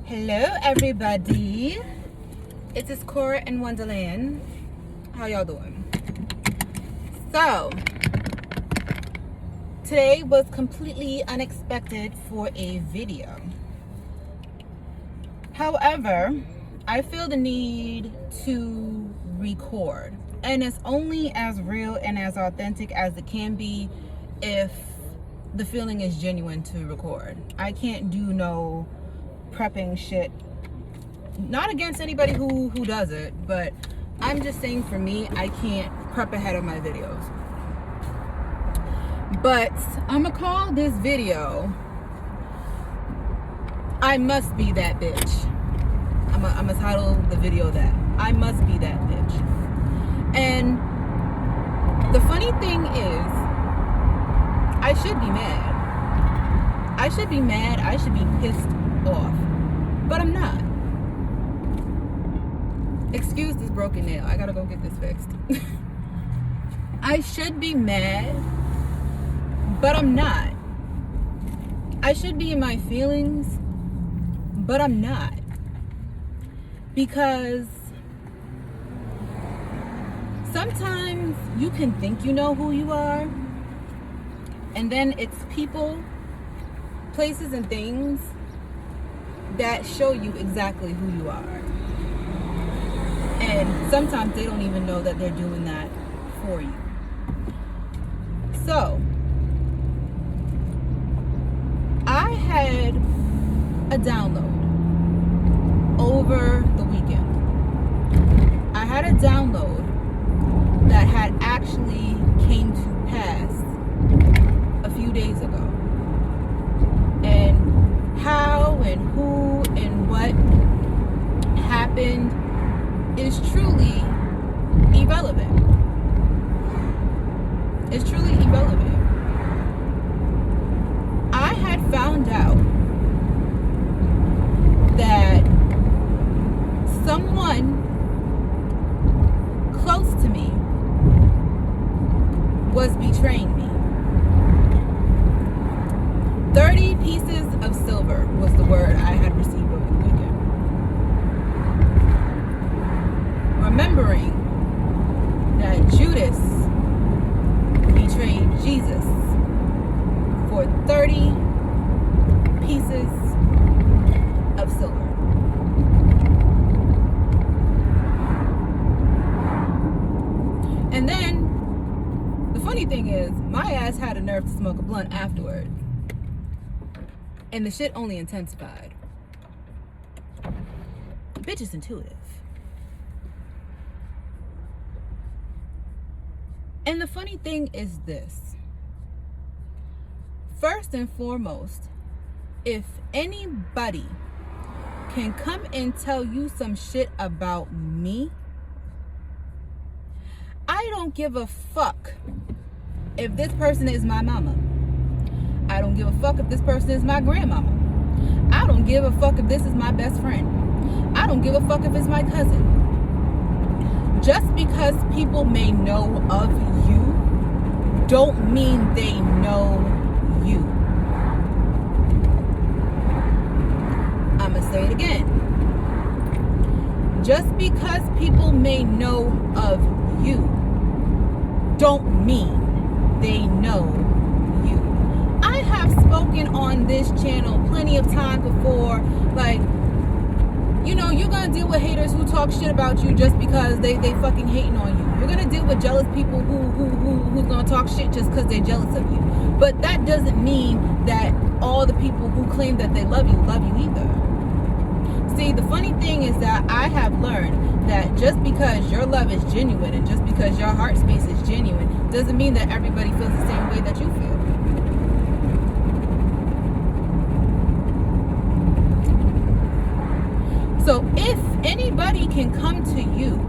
Hello everybody, it is Cora in Wonderland. How y'all doing? So today was completely unexpected for a video. However, I feel the need to record, and it's only as real and as authentic as it can be if the feeling is genuine to record. I can't do no prepping shit. Not against anybody who does it, but I'm just saying for me, I can't prep ahead of my videos. But I'm gonna call this video I Must Be That Bitch. I'm gonna title the video that I Must Be That Bitch. And the funny thing is, I should be mad. I should be mad. I should be pissed off. But I'm not. Excuse this broken nail. I gotta go get this fixed. I should be mad, but I'm not. I should be in my feelings, but I'm not. Because sometimes you can think you know who you are, and then it's people, places, and things that show you exactly who you are. And sometimes they don't even know that they're doing that for you. So, I had a download over the weekend. I had a download that had actually came to pass a few days ago. And how and who and what happened is truly irrelevant. It's truly irrelevant. I had found out that someone close to me was betraying me. 30 pieces of silver was the word I had received over the weekend. Remembering that Judas betrayed Jesus for 30 pieces of silver. And then, the funny thing is, my ass had a nerve to smoke a blunt afterward. And the shit only intensified. The bitch is intuitive. And the funny thing is this. First and foremost, if anybody can come and tell you some shit about me, I don't give a fuck if this person is my mama. I don't give a fuck if this person is my grandmama. I don't give a fuck if this is my best friend. I don't give a fuck if it's my cousin. Just because people may know of you, don't mean they know you. I'ma say it again. Just because people may know of you, don't mean they know you. I have spoken on this channel plenty of times before, like, you know, you're gonna deal with haters who talk shit about you just because they fucking hating on you. You're gonna deal with jealous people who's gonna talk shit just because they're jealous of you. But that doesn't mean that all the people who claim that they love you either. See, the funny thing is that I have learned that just because your love is genuine and just because your heart space is genuine doesn't mean that everybody feels the same way that you feel. So if anybody can come to you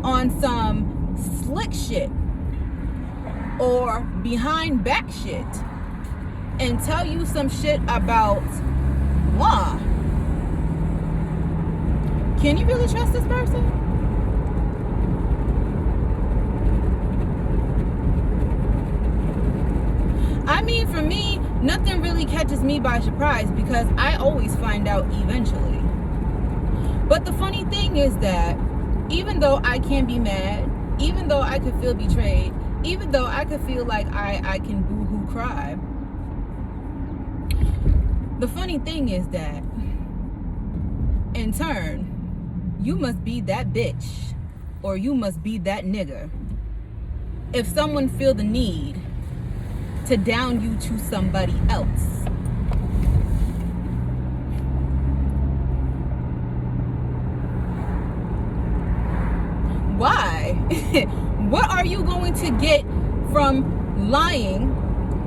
on some slick shit or behind back shit and tell you some shit about moi, can you really trust this person? I mean, for me, nothing really catches catches me by surprise because I always find out eventually. But the funny thing is that even though I can be mad, even though I could feel betrayed, even though I could feel like I can boo-hoo cry, the funny thing is that in turn, you must be that bitch or you must be that nigga if someone feel the need to down you to somebody else. Why? What are you going to get from lying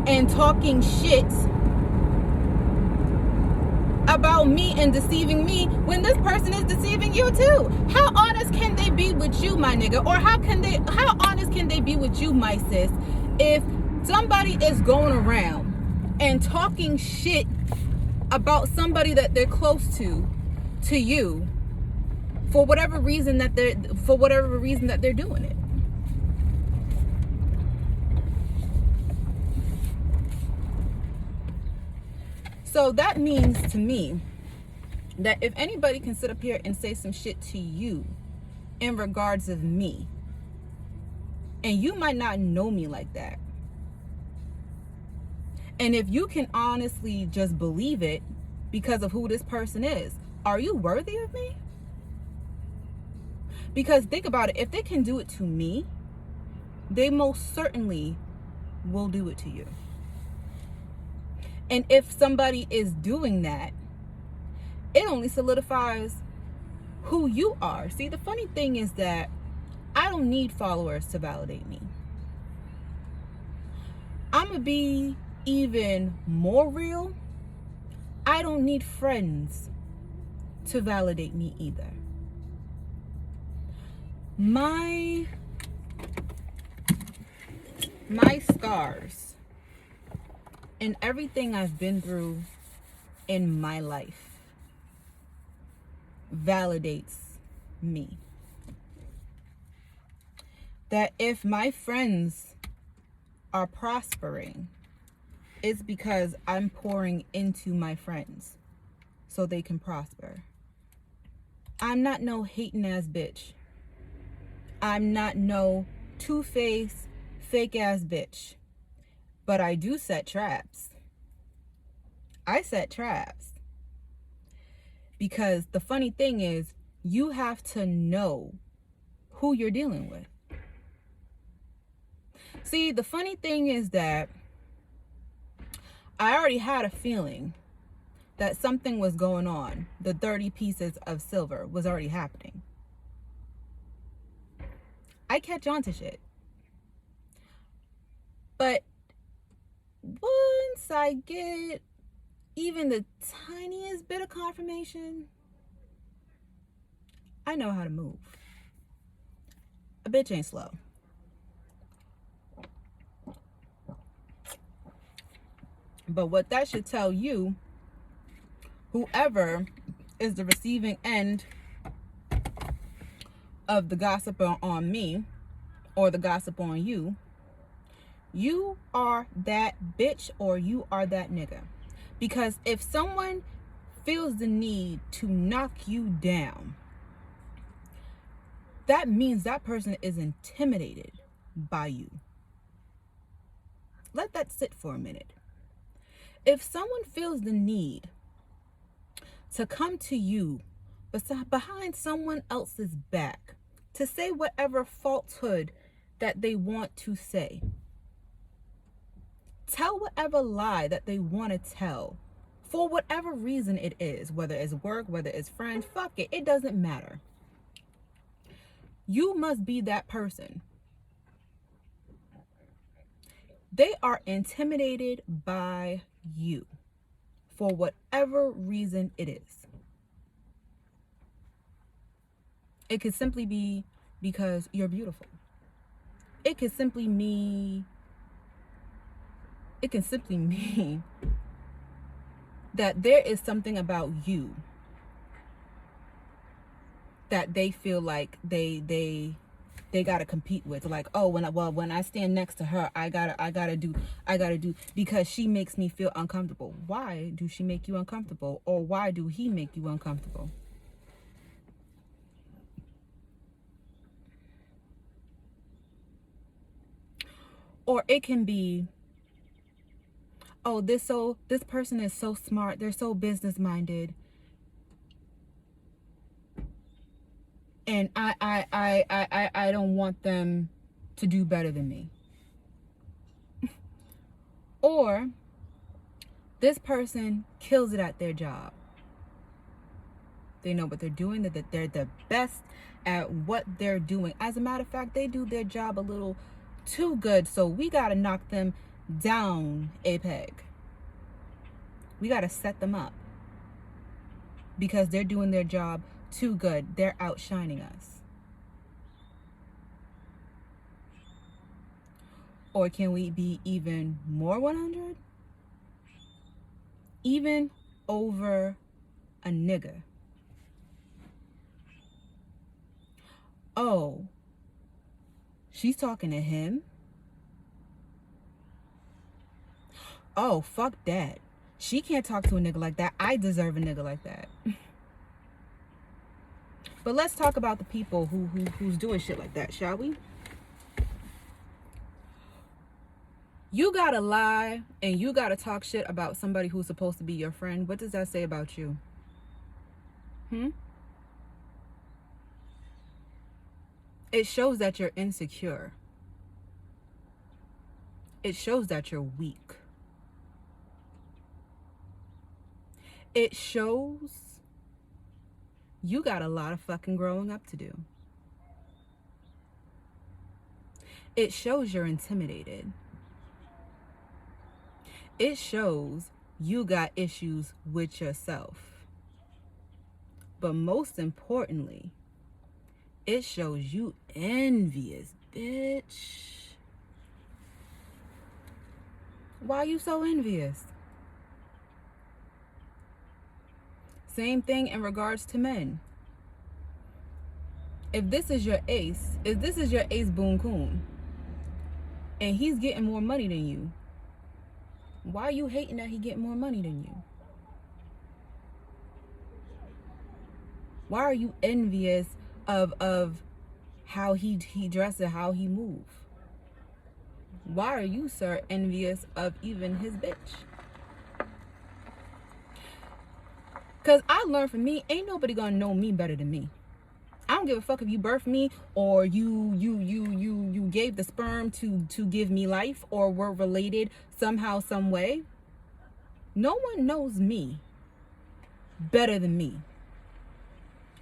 and talking shit about me and deceiving me when this person is deceiving you too? How honest can they be with you, my nigga? Or how honest can they be with you, my sis, if somebody is going around and talking shit about somebody that they're close to you for whatever reason that they're doing it? So that means to me that if anybody can sit up here and say some shit to you in regards of me, and you might not know me like that, and if you can honestly just believe it because of who this person is, are you worthy of me? Because think about it, if they can do it to me, they most certainly will do it to you. And if somebody is doing that, it only solidifies who you are. See, the funny thing is that I don't need followers to validate me. I'm gonna be even more real. I don't need friends to validate me either. My scars and everything I've been through in my life validates me. That if my friends are prospering, it's because I'm pouring into my friends so they can prosper. I'm not no hating ass bitch. I'm not no two-faced, fake ass bitch. But I do set traps. I set traps. Because the funny thing is, you have to know who you're dealing with. See, the funny thing is that I already had a feeling that something was going on. The 30 pieces of silver was already happening. I catch on to shit. But once I get even the tiniest bit of confirmation, I know how to move. A bitch ain't slow. But what that should tell you, whoever is the receiving end of the gossip on me or the gossip on you, you are that bitch or you are that nigga. Because if someone feels the need to knock you down, that means that person is intimidated by you. Let that sit for a minute. If someone feels the need to come to you behind someone else's back to say whatever falsehood that they want to say, tell whatever lie that they want to tell for whatever reason it is, whether it's work, whether it's friends, fuck it, it doesn't matter. You must be that person. They are intimidated by you for whatever reason it is. It could simply be because you're beautiful. It could simply mean that there is something about you that they feel like they they gotta compete with. Like, oh, when I stand next to her, I gotta do, because she makes me feel uncomfortable. Why do she make you uncomfortable? Or why do he make you uncomfortable? Or it can be, oh, this person is so smart, they're so business minded, and I don't want them to do better than me. Or this person kills it at their job. They know what they're doing, that they're the best at what they're doing. As a matter of fact, they do their job a little too good, so we gotta knock them down a peg. We gotta set them up because they're doing their job too good. They're outshining us. Or can we be even more 100? Even over a nigga. Oh, she's talking to him? Oh, fuck that. She can't talk to a nigga like that. I deserve a nigga like that. But let's talk about the people who's doing shit like that, shall we? You gotta lie and you gotta talk shit about somebody who's supposed to be your friend. What does that say about you? It shows that you're insecure. It shows that you're weak. It shows you got a lot of fucking growing up to do. It shows you're intimidated. It shows you got issues with yourself. But most importantly, it shows you envious, bitch. Why are you so envious? Same thing in regards to men. If this is your ace boon coon, and he's getting more money than you, why are you hating that he getting more money than you? Why are you envious of how he dresses, how he moves? Why are you, sir, envious of even his bitch? Because I learned from me, ain't nobody gonna know me better than me. I don't give a fuck if you birthed me or you gave the sperm to give me life or were related somehow, some way. No one knows me better than me.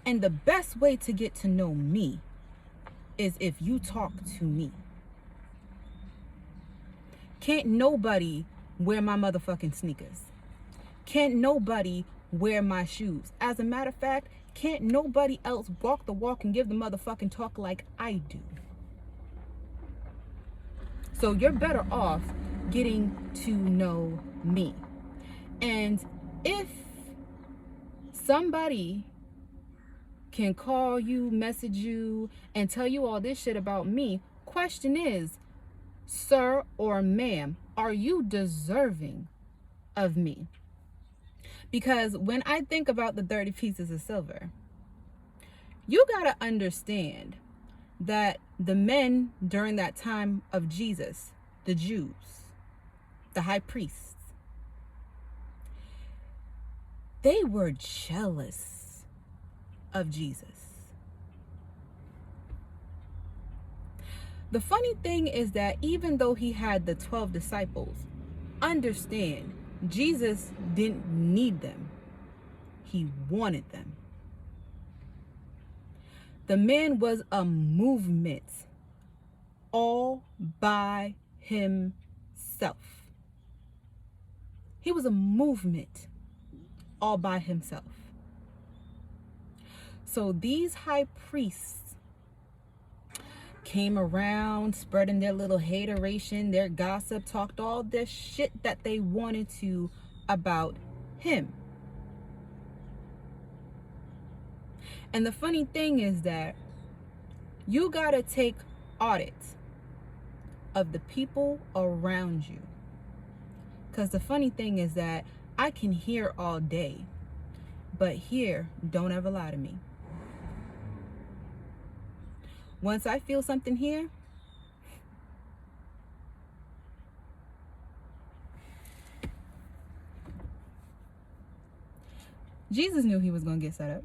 And the best way to get to know me is if you talk to me. Can't nobody wear my motherfucking sneakers. Can't nobody wear my shoes. As a matter of fact, can't nobody else walk the walk and give the motherfucking talk like I do. So you're better off getting to know me. And if somebody can call you, message you, and tell you all this shit about me, question is, sir or ma'am, are you deserving of me? Because when I think about the 30 pieces of silver, you gotta understand that the men during that time of Jesus, the Jews, the high priests, they were jealous of Jesus. The funny thing is that even though he had the 12 disciples, understand, Jesus didn't need them. He wanted them. The man was a movement all by himself. He was a movement all by himself. So these high priests came around spreading their little hateration, their gossip, talked all this shit that they wanted to about him. And the funny thing is that You gotta take audit of the people around you. Because the funny thing is that I can hear all day, but here, don't ever lie to me. Once I feel something here, Jesus knew he was going to get set up.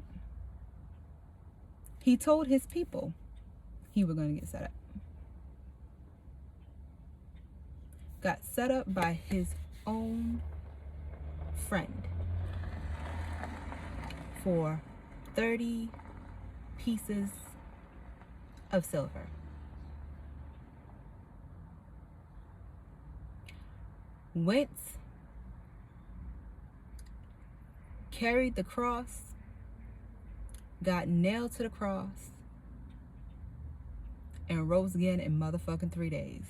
He told his people he was going to get set up. Got set up by his own friend for 30 pieces of silver. Went, carried the cross, got nailed to the cross, and rose again in motherfucking 3 days.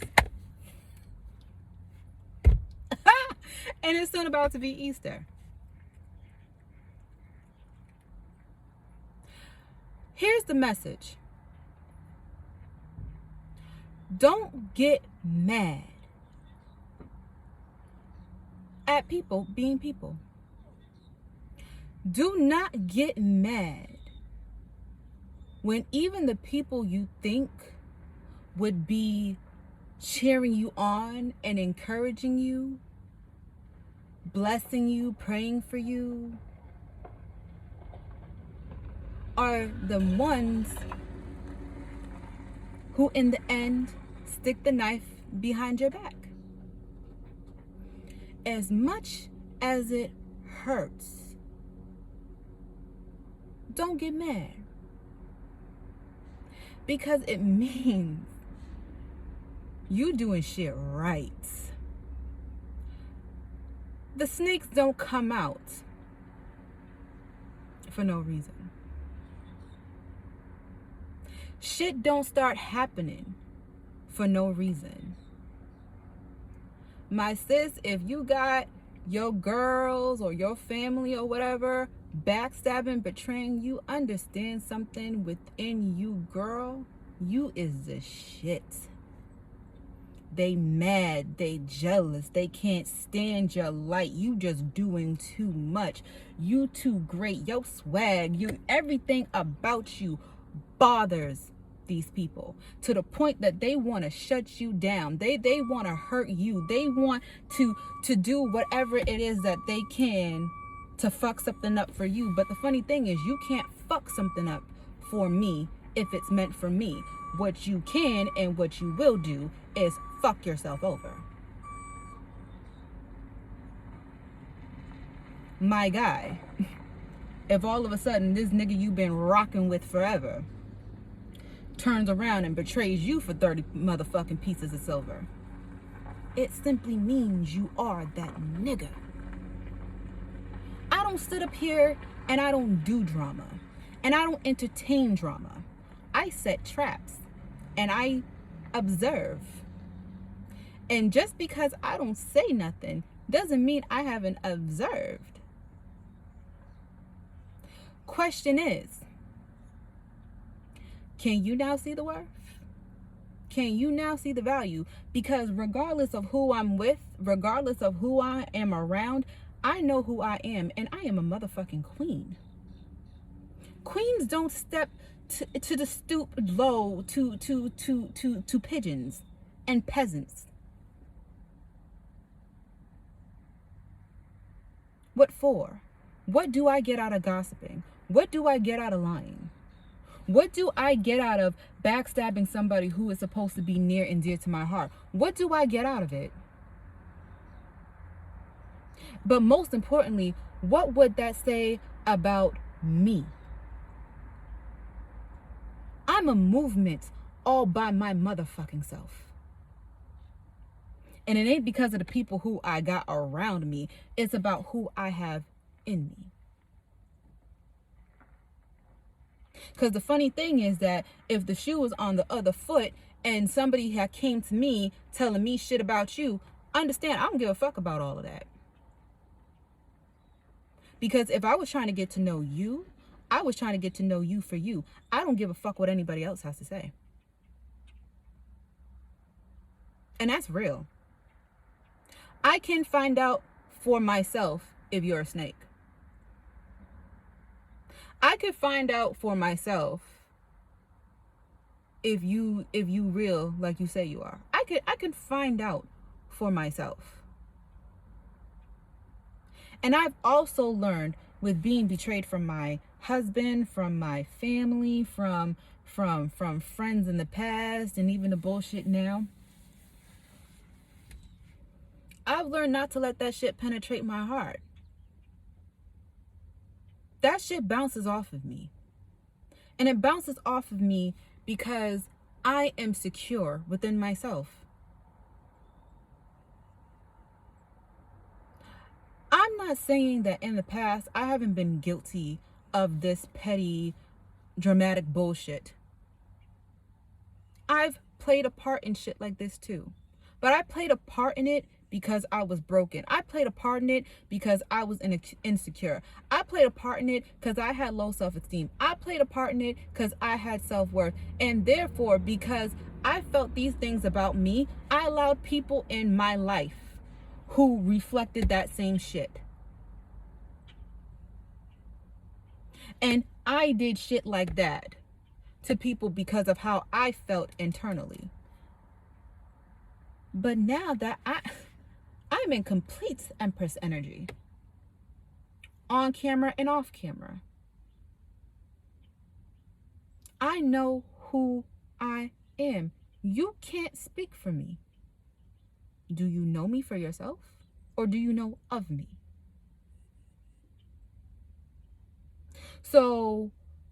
And it's soon about to be Easter. Here's the message. Don't get mad at people being people. Do not get mad when even the people you think would be cheering you on and encouraging you, blessing you, praying for you, are the ones who in the end stick the knife behind your back. As much as it hurts, don't get mad, because it means you doing shit right. The snakes don't come out for no reason. Shit don't start happening for no reason. My sis, if you got your girls or your family or whatever backstabbing, betraying you, understand something within you, girl. You is the shit. They mad, they jealous, they can't stand your light. You just doing too much. You too great. Your swag, everything about you bothers these people to the point that they want to shut you down. They want to hurt you. They want to do whatever it is that they can to fuck something up for you. But the funny thing is, you can't fuck something up for me if it's meant for me. What you can and what you will do is fuck yourself over. My guy, if all of a sudden this nigga you've been rocking with forever turns around and betrays you for 30 motherfucking pieces of silver, it simply means you are that nigga. I don't sit up here and I don't do drama, and I don't entertain drama. I set traps and I observe. And just because I don't say nothing doesn't mean I haven't observed. Question is, can you now see the worth? Can you now see the value? Because regardless of who I'm with, regardless of who I am around, I know who I am, and I am a motherfucking queen. Queens don't step to the stoop low to pigeons and peasants. What for? What do I get out of gossiping? What do I get out of lying? What do I get out of backstabbing somebody who is supposed to be near and dear to my heart? What do I get out of it? But most importantly, what would that say about me? I'm a movement all by my motherfucking self. And it ain't because of the people who I got around me. It's about who I have in me. Because the funny thing is that if the shoe was on the other foot and somebody had came to me telling me shit about you, understand, I don't give a fuck about all of that. Because if I was trying to get to know you, I was trying to get to know you for you. I don't give a fuck what anybody else has to say. And that's real. I can find out for myself if you're a snake. I could find out for myself if you real like you say you are. I could find out for myself. And I've also learned with being betrayed from my husband, from my family, from friends in the past, and even the bullshit now. I've learned not to let that shit penetrate my heart. That shit bounces off of me. And it bounces off of me because I am secure within myself. I'm not saying that in the past I haven't been guilty of this petty, dramatic bullshit. I've played a part in shit like this too. But I played a part in it because I was broken. I played a part in it because I was insecure. I played a part in it because I had low self-esteem. I played a part in it because I had self-worth. And therefore, because I felt these things about me, I allowed people in my life who reflected that same shit. And I did shit like that to people because of how I felt internally. But now that I'm in complete Empress energy, on camera and off camera, I know who I am. You can't speak for me. Do you know me for yourself, or do you know of me? So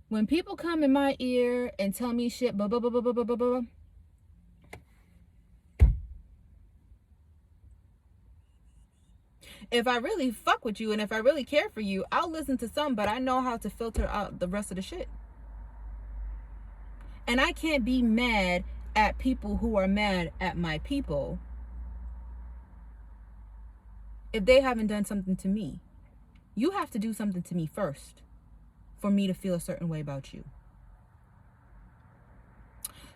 when people come in my ear and tell me shit, blah, blah, blah, blah, blah, blah, blah, if I really fuck with you and if I really care for you, I'll listen to some, but I know how to filter out the rest of the shit. And I can't be mad at people who are mad at my people if they haven't done something to me. You have to do something to me first for me to feel a certain way about you.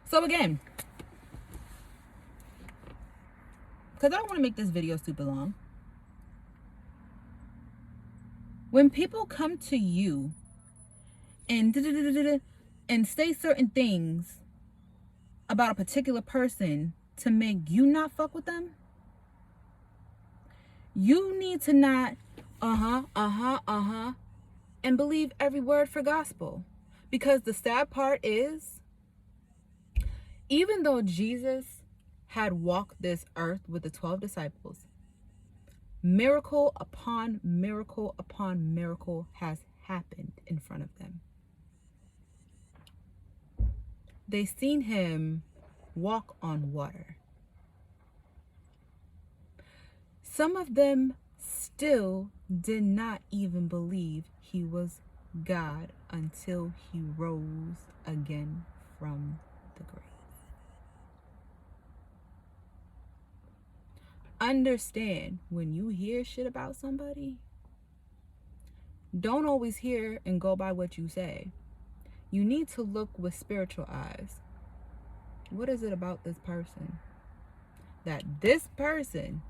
So again, because I don't want to make this video super long, when people come to you and say certain things about a particular person to make you not fuck with them, you need to not and believe every word for gospel. Because the sad part is, even though Jesus had walked this earth with the 12 disciples, miracle upon miracle upon miracle has happened in front of them. They seen him walk on water. Some of them still did not even believe he was God until he rose again from the grave. Understand, when you hear shit about somebody, don't always hear and go by what you say. You need to look with spiritual eyes. What is it about this person that this person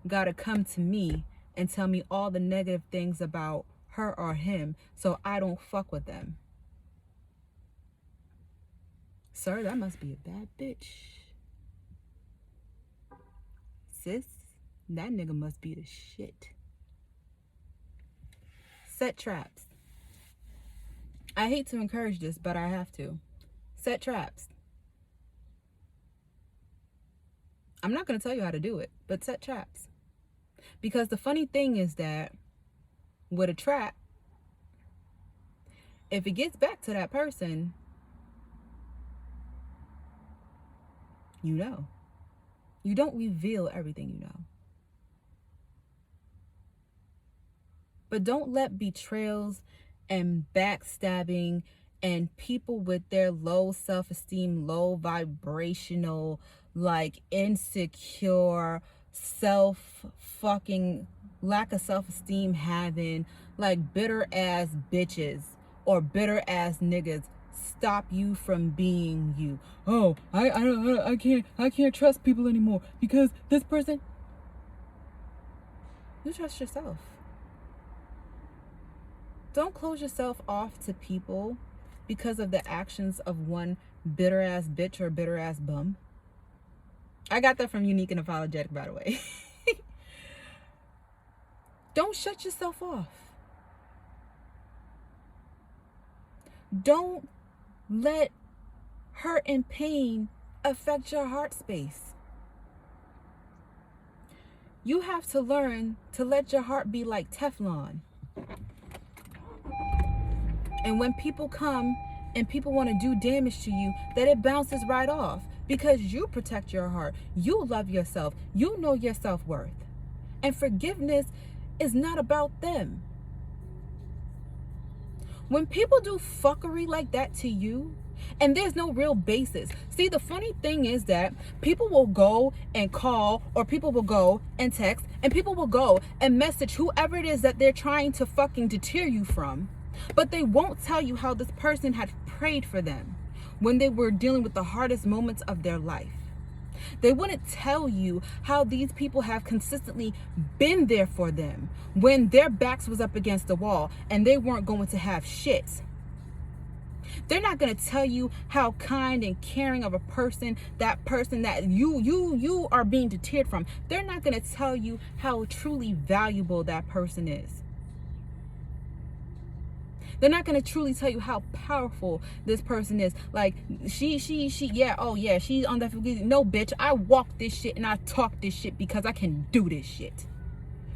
gotta come to me and tell me all the negative things about her or him so I don't fuck with them? Sir, that must be a bad bitch. Sis, that nigga must be the shit. Set traps. I hate to encourage this, but I have to. Set traps. I'm not going to tell you how to do it, but set traps. Because the funny thing is that with a trap, if it gets back to that person, you know. You don't reveal everything you know. But don't let betrayals and backstabbing and people with their low self-esteem, low vibrational, like insecure, lack of self-esteem having, like bitter ass bitches or bitter ass niggas stop you from being you. Oh, I can't trust people anymore because this person. You trust yourself. Don't close yourself off to people because of the actions of one bitter ass bitch or bitter ass bum. I got that from Unique and Apologetic, by the way. Don't shut yourself off. Don't let hurt and pain affect your heart space. You have to learn to let your heart be like Teflon. And when people come and people want to do damage to you, that it bounces right off because you protect your heart. You love yourself. You know your self-worth. And forgiveness is not about them. When people do fuckery like that to you, and there's no real basis. See, the funny thing is that people will go and call, or people will go and text, and people will go and message whoever it is that they're trying to fucking deter you from. But they won't tell you how this person had prayed for them when they were dealing with the hardest moments of their life. They wouldn't tell you how these people have consistently been there for them when their backs was up against the wall and they weren't going to have shit. They're not going to tell you how kind and caring of a person that you are being deterred from. They're not going to tell you how truly valuable that person is. They're not going to truly tell you how powerful this person is. Like, she's on that. No, bitch, I walk this shit and I talk this shit because I can do this shit.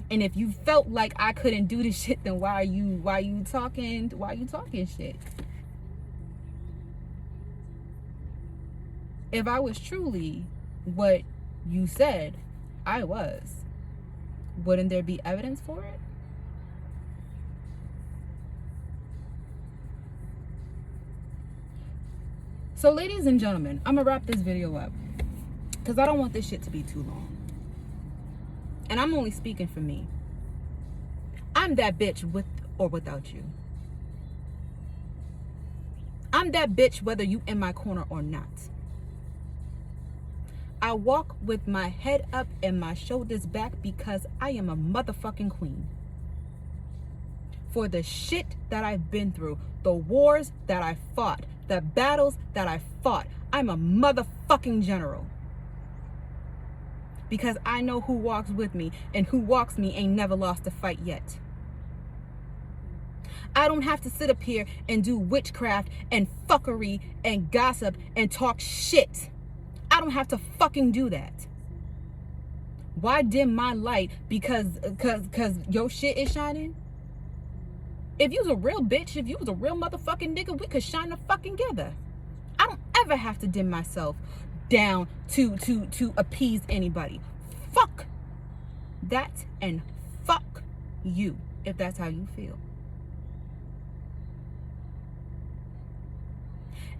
And if you felt like I couldn't do this shit, then why are you talking shit? If I was truly what you said I was, wouldn't there be evidence for it? So ladies and gentlemen, I'm gonna wrap this video up because I don't want this shit to be too long. And I'm only speaking for me. I'm that bitch with or without you. I'm that bitch whether you in my corner or not. I walk with my head up and my shoulders back because I am a motherfucking queen. For the shit that I've been through, the wars that I fought, the battles that I fought, I'm a motherfucking general. Because I know who walks with me, and who walks me ain't never lost a fight yet. I don't have to sit up here and do witchcraft and fuckery and gossip and talk shit. I don't have to fucking do that. Why dim my light because your shit is shining? If you was a real bitch, if you was a real motherfucking nigga, we could shine the fucking together. I don't ever have to dim myself down to appease anybody. Fuck that and fuck you if that's how you feel.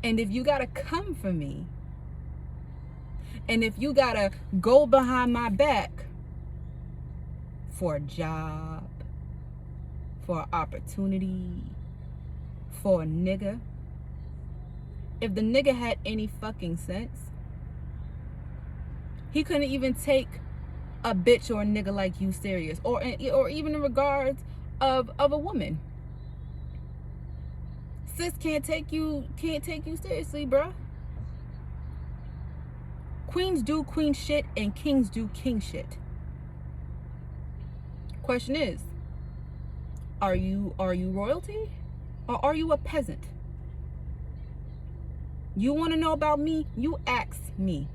And if you gotta come for me, and if you gotta go behind my back for a job, for an opportunity, for a nigga, if the nigga had any fucking sense, he couldn't even take a bitch or a nigga like you serious, or even in regards of a woman. Sis can't take you seriously, bruh. Queens do queen shit and kings do king shit. Question is, are you royalty or are you a peasant? You want to know about me? You ask me.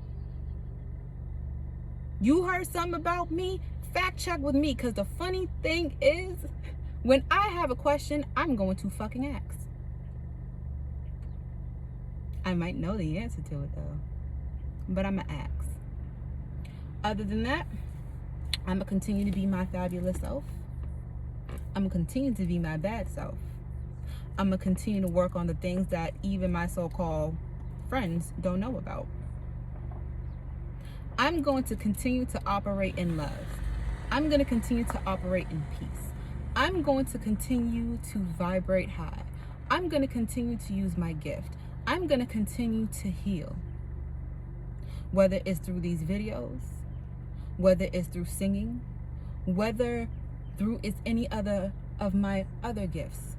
You heard something about me? Fact check with me, because the funny thing is, when I have a question, I'm going to fucking ask. I might know the answer to it though, but I'm gonna ask. Other than that, I'm gonna continue to be my fabulous self. I'm gonna continue to be my bad self. I'm gonna continue to work on the things that even my so-called friends don't know about. I'm going to continue to operate in love. I'm going to continue to operate in peace. I'm going to continue to vibrate high. I'm going to continue to use my gift. I'm going to continue to heal. Whether it's through these videos, whether it's through singing, whether through it's any other of my other gifts.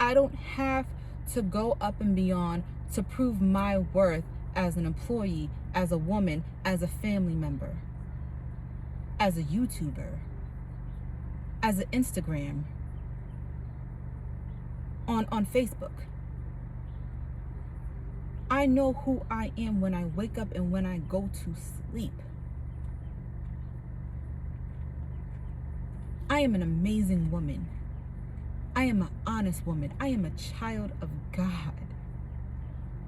I don't have to go up and beyond to prove my worth as an employee, as a woman, as a family member, as a YouTuber, as an Instagram, on Facebook. I know who I am when I wake up and when I go to sleep. I am an amazing woman. I am an honest woman. I am a child of God.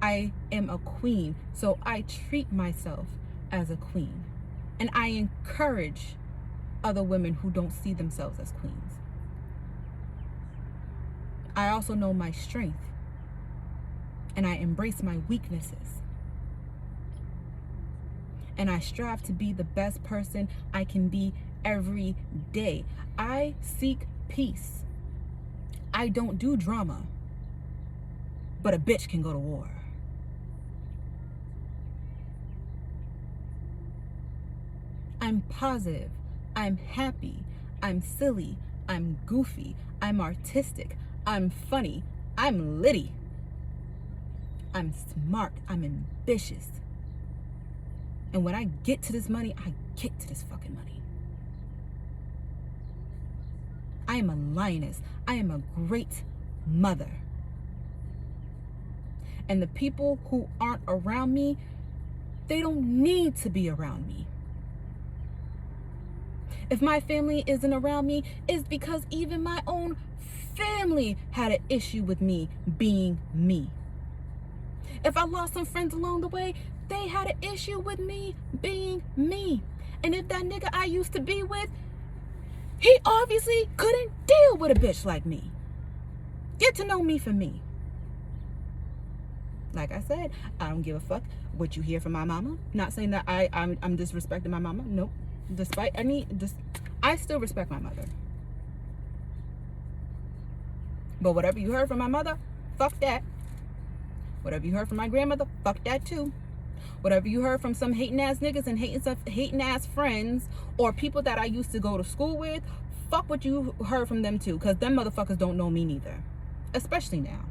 I am a queen, so I treat myself as a queen. And I encourage other women who don't see themselves as queens. I also know my strength, and I embrace my weaknesses. And I strive to be the best person I can be every day. I seek peace. I don't do drama, but a bitch can go to war. I'm positive. I'm happy. I'm silly. I'm goofy. I'm artistic. I'm funny. I'm litty. I'm smart. I'm ambitious. And when I get to this money, I get to this fucking money. I am a lioness. I am a great mother. And the people who aren't around me, they don't need to be around me. If my family isn't around me, it's because even my own family had an issue with me being me. If I lost some friends along the way, they had an issue with me being me. And if that nigga I used to be with, he obviously couldn't deal with a bitch like me. Get to know me for me. Like I said, I don't give a fuck what you hear from my mama. Not saying that I'm disrespecting my mama. Nope. I still respect my mother. But whatever you heard from my mother, fuck that. Whatever you heard from my grandmother, fuck that too. Whatever you heard from some hating ass niggas and hating ass friends or people that I used to go to school with, fuck what you heard from them too, because them motherfuckers don't know me neither. Especially now.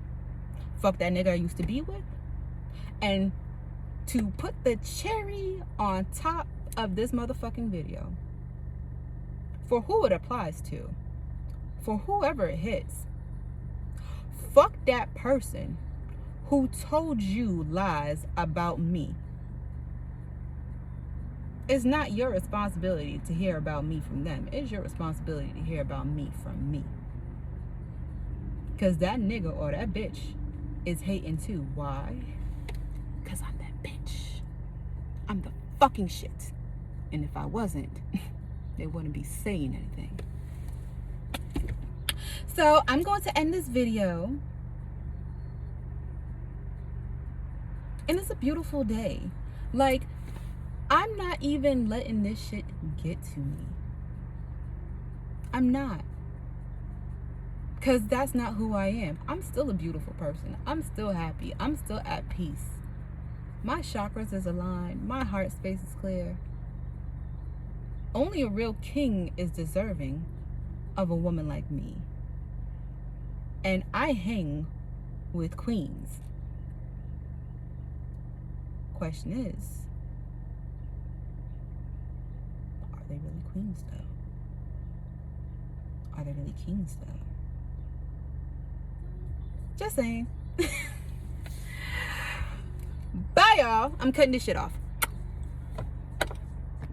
Fuck that nigga I used to be with. And to put the cherry on top of this motherfucking video, for who it applies to, for whoever it hits, fuck that person who told you lies about me. It's not your responsibility to hear about me from them. It's your responsibility to hear about me from me. Because that nigga or that bitch is hating too. Why? Because I'm that bitch. I'm the fucking shit. And if I wasn't, they wouldn't be saying anything. So I'm going to end this video. And it's a beautiful day. Like, I'm not even letting this shit get to me. I'm not. Because that's not who I am. I'm still a beautiful person. I'm still happy. I'm still at peace. My chakras is aligned. My heart space is clear. Only a real king is deserving of a woman like me. And I hang with queens. Question is, are they really queens though? Are they really kings though? Just saying. Bye y'all. I'm cutting this shit off.